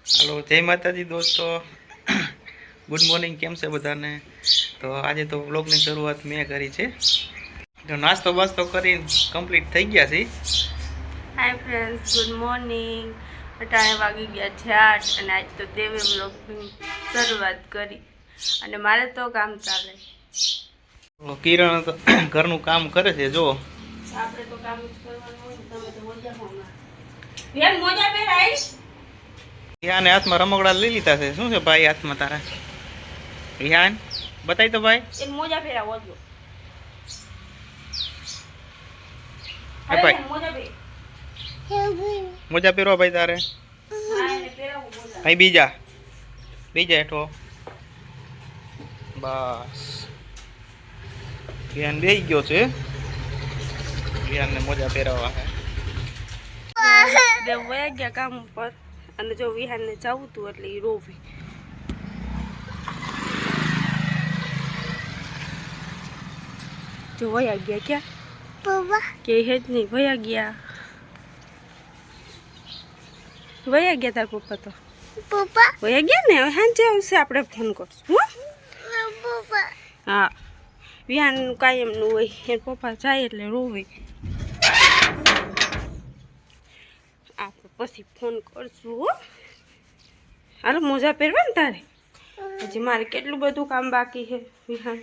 Hello जय माता दी दोस्तों। गुड मॉर्निंग केम से बधाने। तो आज तो व्लॉग ની શરૂઆત મેં કરી છે। તો નાસ્તો બાસ્તો કરીને કમ્પ્લીટ થઈ ગયા છે। Hi friends, good morning. अटाणे वागी गया છે 8 અને આજ તો દેવે વ્લોગની શરૂઆત કરી અને મારે તો કામ ચાલે। તો કિરણ તો ઘરનું કામ કરે છે જો। આપણે તો કામ જ કરવાનું હોય ને, તમે તો મોજામાં બેન મોજા પહેરાય। વિહાને હાથમાં રમકડા લઈ લીધા છે। શું છે ભાઈ હાથમાં તારા? વિહાન બતાય તો ભાઈ। એ મોજા પહેરાવો જો। હે ભાઈ મોજા પહેર। મોજા પહેરવા ભાઈ તારે। હા એને પહેરાવો મોજા। અહીં બીજા હેઠો બસ। વિહાન બેસી ગયો છે। વિહાનને મોજા પહેરાવવા છે। દેવ વયા ગયા કામ ઉપર અને જો વિહાનને જવું હતું એટલે એ રોવે। જો વયા ગયા ક્યાં પપ્પા કે હે જ નહીં, વયા ગયા તાર પપ્પા તો વયા ગયા ને। હવે સાંજે આવશે આપણે ફોન કરશું હો હા। વિહાન કાયમનું હોય, એ પપ્પા જાય એટલે રોવે। આપણે પછી ફોન કરશું હો। હાલો મોજા પહેરવા ને તારે? હજી મારે કેટલું બધું કામ બાકી છે વિહાન।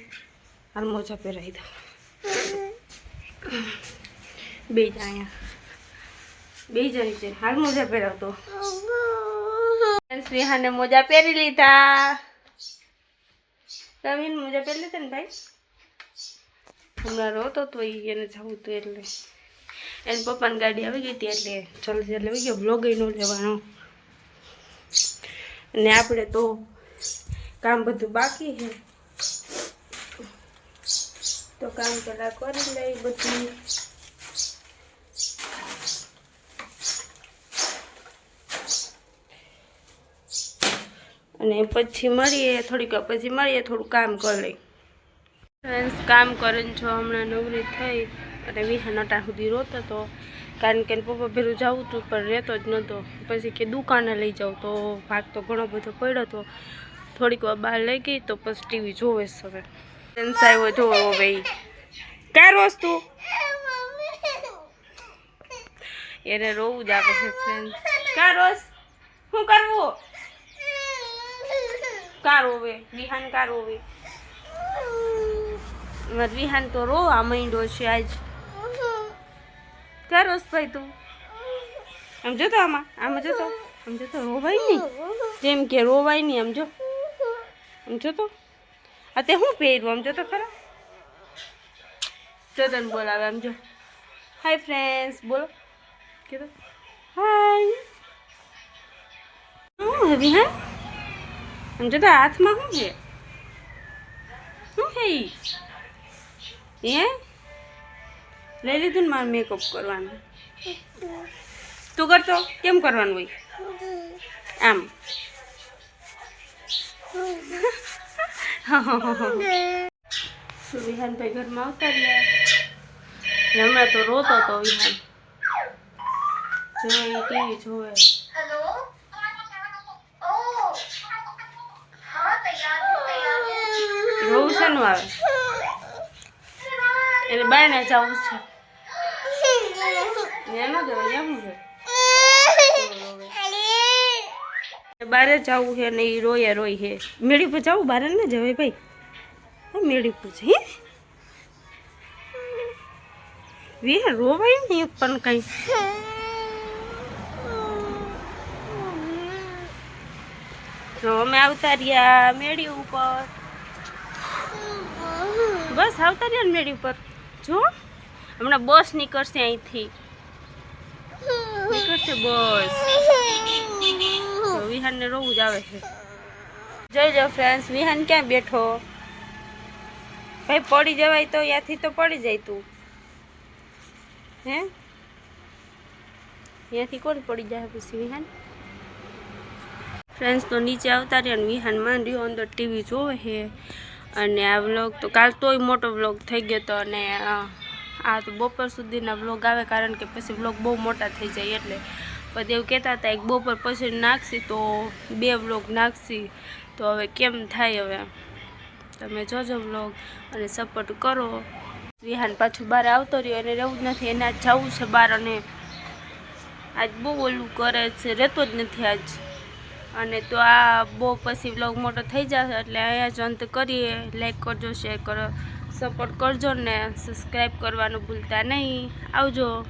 હાલ મોજા પહેરાવી દો। બે જા અહીંયા બે જા નીચે। હાલ મોજા પહેરાવતો। વિહાને મોજા પહેરી લીધા। કવિન મોજા પહેરી લીધા ને ભાઈ? હમણાં રોતો તો એને જવું હતું એટલે એને પપ્પાની ગાડી આવી ગઈ હતી એટલે જલ્દી લેવી ગયો। બ્લોગ ન લેવાનો અને આપણે તો કામ બધું બાકી છે તો કામ પેલા કરી લઈ બધું। અને પછી મળીએ થોડીક પછી મળીએ, થોડું કામ કરી લઈ। ફ્રેન્ડ્સ કામ કરીને છો હમણાં નવરી થઈ અને વિહાન અટા સુધી રોતો હતો કારણ કે પપ્પા ભેરું જવું હતું પણ રહેતો જ નહોતો। પછી કે દુકાને લઈ જાઉં તો ભાગ તો ઘણો બધો પડ્યો હતો। થોડીક વાર બહાર લઈ ગઈ તો પછી ટીવી જોવે છે। હવે ફ્રેન્ડ્સ આવ્યો જોવો ભાઈ ક્યાં રોસ તું? એને રોવું જ આપે છે ફ્રેન્ડ્સ। ક્યાં રોસ? શું કરવું? કા રોવે વિહાન? કા રોવે? વિહાન તો રોવા માંડ્યો છે આજ। ક્યાં રોસ ભાઈ તું? આમ જોતો આમાં જોતો રોવાય નહીં, જેમ કે રોવાય નહીં। આમ જોતો આ તે શું પહેર્યું? આમ જોતો ખરા જોતો ને બોલાવે। આમ જો હાય ફ્રેન્ડ્સ બોલો કીધું હાય। શું હે વિહાન? આમ જોતો હાથમાં શું છે? શું છે ઈ? હે લઈ લીધું ને મારે મેકઅપ કરવાનું? તું કરતો કેમ કરવાનું હોય? આમ વિહાન ભાઈ ઘરમાં આવતા રહ્યા। હમણાં તો રોતો હતો વિહાન, જોવે ટીવી જોવે। રોવું છે નું આવે એટલે બારને જવું છે। બારે જવું છે ને એ રોય છે। મેળી પર જવું બારે ને જવાય ભાઈ, મેળી પર છે વિહાન રોવાય નહીં પણ કઈ। તો અમે આવતા રહ્યા મેળી ઉપર, બસ આવતા રહ્યા ને મેળી ઉપર। જો હમણાં બસ નીકળશે અહીંથી, નીકળશે બસ। તો વિહાનને રોવું જ આવે છે। જોઈ ફ્રેન્ડ્સ વિહાન ક્યાં બેઠો? ભાઈ પડી જવાય તો ત્યાંથી તો પડી જાય તું હે? ત્યાંથી કોણ પડી જાય પછી વિહાન? ફ્રેન્ડ્સ તો નીચે આવતા રહ્યા ને વિહાન માંડ્યો અંદર ટીવી જોવે છે। અને આ વ્લોગ તો કાલ તોય મોટો વ્લોગ થઈ ગયો હતો અને આ તો બપોર સુધીના વ્લોગ આવે કારણ કે પછી વ્લોગ બહુ મોટા થઈ જાય એટલે પછી એવું કહેતા હતા એક બપોર પછી નાખશી તો 2 વ્લોગ નાખશી. તો હવે કેમ થાય, હવે તમે જોજો વ્લોગ અને સપોર્ટ કરો. વિહાન પાછું બહાર આવતો રહ્યો, એને રહેવું જ નથી, એને આજ જવું છે બહાર, અને આજ બહુ ઓલું કરે છે, રહેતો જ નથી આજ. અને તો આ બહુ પછી વ્લોગ મોટો થઈ જશે, એટલે અહીંયા જ અંત કરીએ. લાઈક કરજો, શેર કરો, સપોર્ટ કરજો ને સબસ્ક્રાઈબ કરવાનું ભૂલતા નહીં. આવજો.